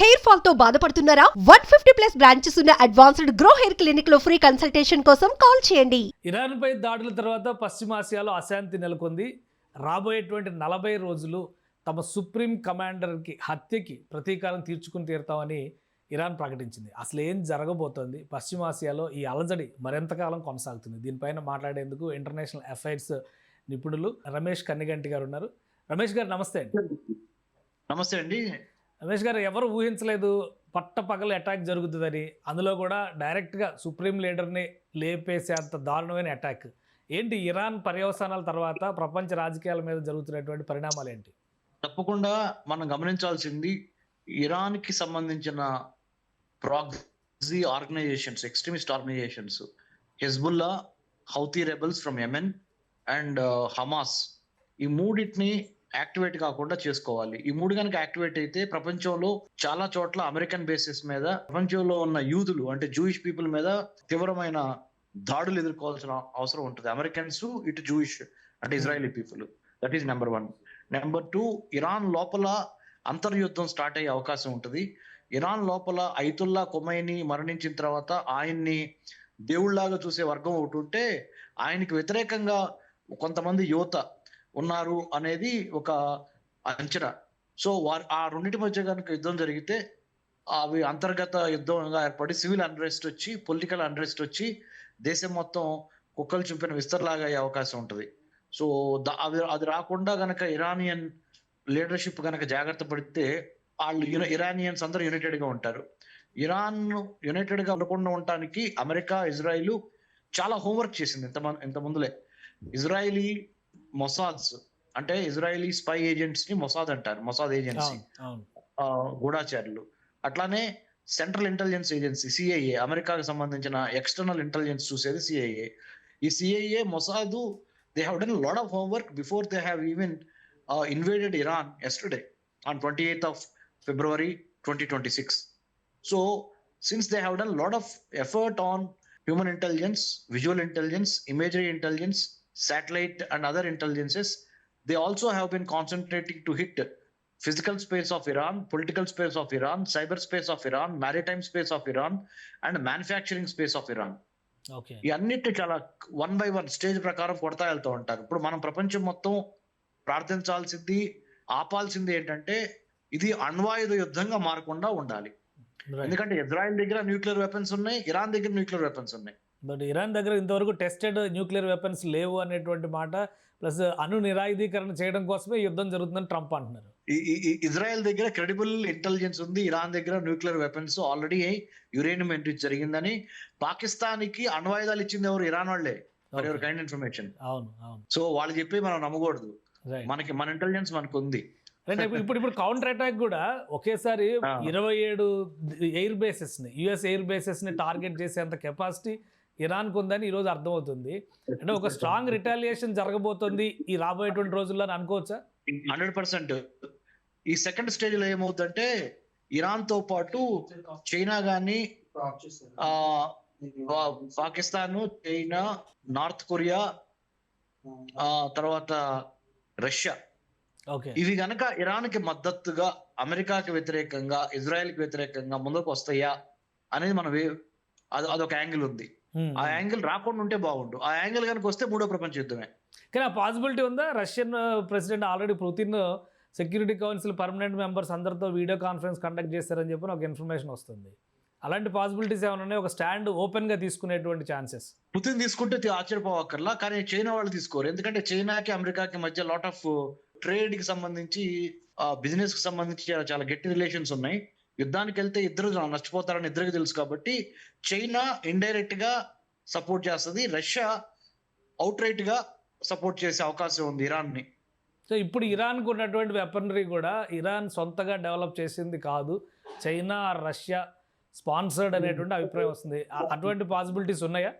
Hair fall తో బాధపడుతున్నారా? 150+ branches ఉన్న అడ్వాన్స్డ్ గ్రో హెయిర్ క్లినిక్ లో ఫ్రీ కన్సల్టేషన్ కోసం కాల్ చేయండి. ఇరాన్ పై దాడుల తర్వాత పశ్చిమాసియాలో అశాంతి నెలకొంది. రాబోయేటువంటి 40 రోజులు తమ సుప్రీం కమాండర్కి హత్యకి ప్రతీకారం తీర్చుకుని తీరుతామని ఇరాన్ ప్రకటించింది. అసలు ఏం జరగబోతోంది? పశ్చిమాసియాలో ఈ అలజడి మరింతకాలం కొనసాగుతుంది. దీనిపైన మాట్లాడేందుకు ఇంటర్నేషనల్ అఫైర్స్ నిపుణులు రమేష్ కన్నిగంటి గారు ఉన్నారు. రమేష్ గారు నమస్తే అండి. నమస్తే అండి. రమేష్ గారు, ఎవరు ఊహించలేదు పట్టపగలు అటాక్ జరుగుతుందని, అందులో కూడా డైరెక్ట్గా సుప్రీం లీడర్ని లేపేసేంత దారుణమైన అటాక్. ఏంటి ఇరాన్ పర్యవసానాల తర్వాత ప్రపంచ రాజకీయాల మీద జరుగుతున్నటువంటి పరిణామాలు ఏంటి? తప్పకుండా మనం గమనించాల్సింది, ఇరాన్కి సంబంధించిన proxy organizations, extremist organizations, Hezbollah, Houthi rebels from Yemen and Hamas, ఈ మూడింటిని యాక్టివేట్ కాకుండా చేసుకోవాలి. ఈ మూడు కనుక యాక్టివేట్ అయితే ప్రపంచంలో చాలా చోట్ల అమెరికన్ బేసిస్ మీద ప్రపంచంలో ఉన్న యూదులు అంటే జూయిష్ పీపుల్ మీద తీవ్రమైన దాడులు ఎదుర్కోవాల్సిన అవసరం ఉంటుంది. అమెరికన్స్ ఇటు జూయిష్ అంటే Israeli people. That is number 1. Number 2, Iran లోపల అంతర్యుద్ధం స్టార్ట్ అయ్యే అవకాశం ఉంటుంది. ఇరాన్ లోపల ఐతుల్లా ఖొమైనీ మరణించిన తర్వాత ఆయన్ని దేవుళ్లాగా చూసే వర్గం ఒకటి ఉంటే, ఆయనకి వ్యతిరేకంగా కొంతమంది యువత ఉన్నారు అనేది ఒక అంచనా. సో ఆ రెండింటి మధ్య కనుక యుద్ధం జరిగితే అవి అంతర్గత యుద్ధంగా ఏర్పడి సివిల్ అన్రెస్ట్ వచ్చి, పొలిటికల్ అన్రెస్ట్ వచ్చి దేశం మొత్తం కుక్కలు చింపిన విస్తరలాగా అయ్యే అవకాశం ఉంటుంది. సో అది రాకుండా గనక ఇరానియన్ లీడర్షిప్ గనక జాగ్రత్త పడితే వాళ్ళు ఇరానియన్స్ అందరూ యునైటెడ్ గా ఉంటారు. ఇరాన్ యునైటెడ్ గా ఉండకుండా ఉండటానికి అమెరికా, ఇజ్రాయిల్ చాలా హోంవర్క్ చేసింది ఇంత ముందులే. ఇజ్రాయిలీ మొసాద్స్ అంటే ఇజ్రాయిలీ స్పై ఏజెంట్స్ ని మొసాద్ అంటారు, మొసాద్ ఏజెన్సీ, గూఢాచారులు. అట్లానే సెంట్రల్ ఇంటెలిజెన్స్ ఏజెన్సీ సిఐఏ, అమెరికాకు సంబంధించిన ఎక్స్టర్నల్ ఇంటెలిజెన్స్ చూసేది సిఐఏ. ఈ CIA, Mossad, they have done lot of homework before they have even invaded Iran yesterday on 28th of February 2026. So since they have done a lot of effort on human intelligence, visual intelligence, imagery intelligence, satellite and other intelligences, they also have been concentrating to hit physical space of Iran, political space of Iran, cyber space of Iran, maritime space of Iran and manufacturing space of Iran. Okay, ఈ అన్నిటి చాలా 1 by 1 stage ప్రకారం కొడతా వెళ్తూ ఉంటారు. ఇప్పుడు మనం ప్రపంచం మొత్తం ప్రార్థించాల్సింది, ఆపాల్సింది ఏంటంటే ఇది అణ్వాయుధ యుద్ధంగా మారకుండా ఉండాలి. ఎందుకంటే ఇజ్రాయెల్ దగ్గర న్యూక్లియర్ వెపన్స్ ఉన్నాయి, ఇరాన్ దగ్గర న్యూక్లియర్ వెపన్స్ ఉన్నాయి. బట్ ఇరాన్ దగ్గర ఇంతవరకు టెస్టెడ్ న్యూక్లియర్ వెపన్స్ లేవు అనేటువంటి మాట, ప్లస్ అణు నిరాయుధీకరణ చేయడం కోసమే యుద్ధం జరుగుతుందని ట్రంప్ అంటున్నారు. ఇజ్రాయెల్ దగ్గర క్రెడిబుల్ ఇంటెలిజెన్స్ ఉంది, ఇరాన్ దగ్గర nuclear weapons already uranium entries జరిగిందని. పాకిస్తాన్ కి అణ్వాయుధాలు ఇచ్చింది ఎవరు? ఇరాన్ వాళ్ళే. For your kind information. అవును అవును. సో వాళ్ళు చెప్పి మనం నమ్మకూడదు. మన ఇంటెలిజెన్స్ మనకు ఉంది. ఇప్పుడు కౌంటర్ అటాక్ కూడా ఒకేసారి 27 ఎయిర్ బేసెస్ ని, యుఎస్ ఎయిర్ బేసెస్ ని టార్గెట్ చేసేంత కెపాసిటీ ఇరాన్ కు ఉందని ఈ రోజు అర్థమవుతుంది. అంటే ఒక స్ట్రాంగ్ రిటాలియేషన్ జరగబోతుంది ఈ రాబోయేటువంటి రోజుల్లో అని అనుకోవచ్చా? 100%. ఈ సెకండ్ స్టేజ్ లో ఏమవుతుందంటే, ఇరాన్ తో పాటు చైనా గాని, పాకిస్తాన్, చైనా, నార్త్ కొరియా, తర్వాత రష్యా, ఇవి గనక ఇరాన్ కి మద్దతుగా, అమెరికాకి వ్యతిరేకంగా, ఇజ్రాయెల్ కి వ్యతిరేకంగా ముందుకు వస్తాయా అనేది మనం అదొక యాంగిల్ ఉంది. ఆ యాంగిల్ రాకుండా ఉంటే బాగుండు. ఆ యాంగిల్ కనుక వస్తే మూడో ప్రపంచ యుద్ధమే. కానీ ఆ పాసిబిలిటీ ఉందా? Russian president already Putin security council permanent members అందరితో వీడియో కాన్ఫరెన్స్ కండక్ట్ చేస్తారని చెప్పి ఒక ఇన్ఫర్మేషన్ వస్తుంది. అలాంటి పాసిబిలిటీస్ ఏమైనా ఉన్నాయి? ఒక స్టాండ్ ఓపెన్ గా తీసుకునేటువంటి ఛాన్సెస్ పుతిన్ తీసుకుంటే ఆశ్చర్యపోవక్కర్లా, కానీ చైనా వాళ్ళు తీసుకోరు. ఎందుకంటే చైనాకి అమెరికాకి మధ్య లాట్ ఆఫ్ ట్రేడ్ కి సంబంధించి, బిజినెస్ కి సంబంధించి చాలా గట్టి రిలేషన్స్ ఉన్నాయి. యుద్ధానికి వెళ్తే ఇద్దరు నష్టపోతారని ఇద్దరికి తెలుసు. కాబట్టి చైనా ఇండైరెక్ట్ గా సపోర్ట్ చేస్తుంది, రష్యా అవుట్ రైట్ గా సపోర్ట్ చేసే అవకాశం ఉంది ఇరాన్ ని. సో ఇప్పుడు ఇరాన్కు ఉన్నటువంటి వెపనరీ కూడా ఇరాన్ సొంతగా డెవలప్ చేసింది కాదు, చైనా, రష్యా స్పాన్సర్డ్ అనేటువంటి అభిప్రాయం వస్తుంది. అటువంటి పాసిబిలిటీస్ ఉన్నాయా?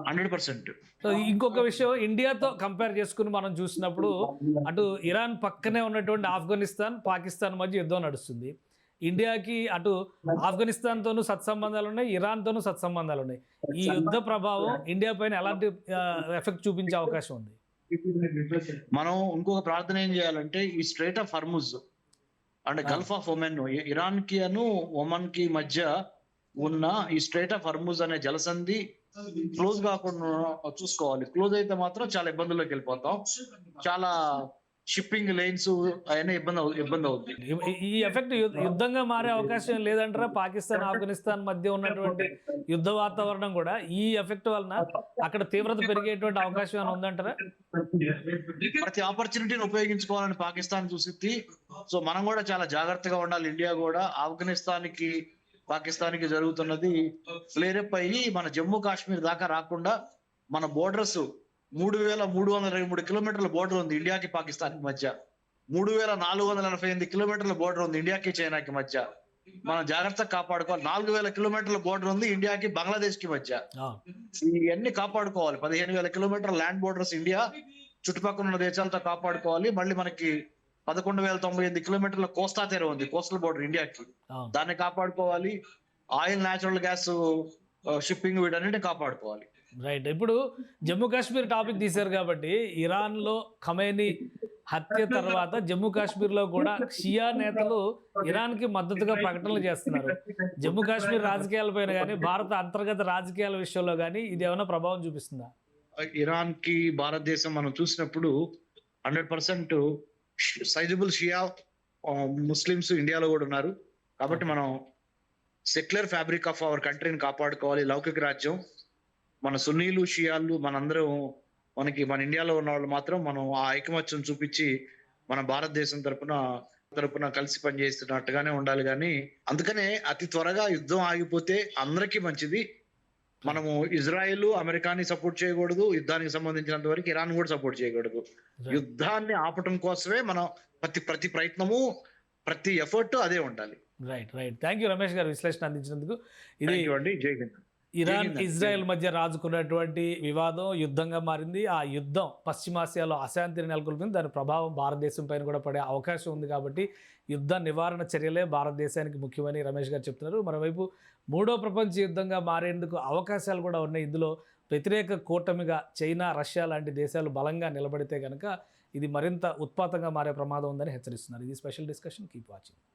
100%. సో ఇంకొక విషయం, ఇండియాతో కంపేర్ చేసుకుని మనం చూసినప్పుడు అటు ఇరాన్ పక్కనే ఉన్నటువంటి ఆఫ్ఘనిస్తాన్, పాకిస్తాన్ మధ్య యుద్ధం నడుస్తుంది. ఇండియాకి అటు ఆఫ్ఘనిస్తాన్తోనూ సత్సంబంధాలు ఉన్నాయి, ఇరాన్తోనూ సత్సంబంధాలు ఉన్నాయి. ఈ యుద్ధ ప్రభావం ఇండియా పైన ఎలాంటి ఎఫెక్ట్ చూపించే అవకాశం ఉంది? మనం ఇంకొక ప్రార్థన ఏం చేయాలంటే, ఈ స్ట్రైట్ ఆఫ్ హర్ముజ్ అంటే గల్ఫ్ ఆఫ్ ఒమెన్, ఇరాన్ కి ఒమన్ కి మధ్య ఉన్న ఈ స్ట్రైట్ ఆఫ్ హర్ముజ్ అనే జలసంధి క్లోజ్ కాకుండా చూసుకోవాలి. క్లోజ్ అయితే మాత్రం చాలా ఇబ్బందుల్లోకి వెళ్ళిపోతాం. చాలా షిప్పింగ్ లైన్స్ అవన్నీ ఇబ్బంది అవుతుంది. ఈ ఎఫెక్ట్ యుద్ధంగా మారే అవకాశం లేదంటారా? పాకిస్తాన్ ఆఫ్ఘనిస్తాన్ మధ్య ఉన్నటువంటి యుద్ధ వాతావరణం కూడా ఈ ఎఫెక్ట్ వలన అక్కడ తీవ్రత పెరిగేటువంటి అవకాశం ఏమైనా ఉందంటారా? ప్రతి ఆపర్చునిటీని ఉపయోగించుకోవాలని పాకిస్తాన్ చూసిద్ది. సో మనం కూడా చాలా జాగ్రత్తగా ఉండాలి. ఇండియా కూడా పాకిస్తాన్ కి జరుగుతున్నది ఫ్లేరప్ అయ్యి మన జమ్మూ కాశ్మీర్ దాకా రాకుండా మన బోర్డర్స్ 3,323 కిలోమీటర్ల బోర్డర్ ఉంది ఇండియాకి పాకిస్తాన్ కి మధ్య. 3,488 కిలోమీటర్ల బోర్డర్ ఉంది ఇండియాకి చైనాకి మధ్య. మనం జాగ్రత్తగా కాపాడుకోవాలి. 4,000 కిలోమీటర్ల బోర్డర్ ఉంది ఇండియాకి బంగ్లాదేశ్ కి మధ్య. ఇవన్నీ కాపాడుకోవాలి. 15,000 కిలోమీటర్ల ల్యాండ్ బోర్డర్స్ ఇండియా చుట్టుపక్కల ఉన్న దేశాలతో కాపాడుకోవాలి. మళ్ళీ మనకి 11,098 కిలోమీటర్ల కోస్తా తీర ఉంది, కోస్టల్ బోర్డర్ ఇండియాకి. దాన్ని కాపాడుకోవాలి. ఆయిల్, న్యాచురల్ గ్యాస్ షిప్పింగ్ వీటన్నిటిని కాపాడుకోవాలి. రైట్. ఇప్పుడు జమ్మూ కాశ్మీర్ టాపిక్ తీశారు కాబట్టి ఇరాన్లో ఖమేనీ హత్య తర్వాత జమ్మూ కాశ్మీర్లో కూడా షియా నేతలు ఇరాన్కి మద్దతుగా ప్రకటనలు చేస్తున్నారు. జమ్మూ కాశ్మీర్ రాజకీయాలపైన కానీ భారత అంతర్గత రాజకీయాల విషయంలో కానీ ఇది ఏమైనా ప్రభావం చూపిస్తుందా? ఇరాన్ కి భారతదేశం మనం చూసినప్పుడు 100% సైజబుల్ షియా ముస్లిమ్స్ ఇండియాలో కూడా ఉన్నారు. కాబట్టి మనం సెక్యులర్ ఫ్యాబ్రిక్ ఆఫ్ అవర్ కంట్రీని కాపాడుకోవాలి. లౌకిక రాజ్యం, మన సున్నీలు షియాలు మనందరం మన ఇండియాలో ఉన్న వాళ్ళు మాత్రం మనం ఆ ఐకమత్యం చూపించి మన భారతదేశం తరపున కలిసి పనిచేస్తున్నట్టుగానే ఉండాలి. కానీ అందుకనే అతి త్వరగా యుద్ధం ఆగిపోతే అందరికీ మంచిది. మనము ఇజ్రాయెల్, అమెరికాని సపోర్ట్ చేయకూడదు. యుద్ధానికి సంబంధించినంత వరకు ఇరాన్ కూడా సపోర్ట్ చేయకూడదు. యుద్ధాన్ని ఆపటం కోసమే మనం ప్రతి ప్రయత్నము, ప్రతి ఎఫర్ట్ అదే ఉండాలి. రైట్. థ్యాంక్ యూ రమేష్ గారు విశ్లేషణ అందించినందుకు. ఇది జై హింద్. ఇరాన్ ఇజ్రాయెల్ మధ్య రాజుకున్నటువంటి వివాదం యుద్ధంగా మారింది. ఆ యుద్ధం పశ్చిమాసియాలో అశాంతిని నెలకొల్పింది. దాని ప్రభావం భారతదేశం పైన కూడా పడే అవకాశం ఉంది. కాబట్టి యుద్ధ నివారణ చర్యలే భారతదేశానికి ముఖ్యమని రమేష్ గారు చెప్తున్నారు. మరోవైపు మూడో ప్రపంచ యుద్ధంగా మారేందుకు అవకాశాలు కూడా ఉన్నాయి. ఇందులో వ్యతిరేక కూటమిగా చైనా, రష్యా లాంటి దేశాలు బలంగా నిలబడితే కనుక ఇది మరింత ఉత్పాతంగా మారే ప్రమాదం ఉందని హెచ్చరిస్తున్నారు. ఇది స్పెషల్ డిస్కషన్. Keep watching.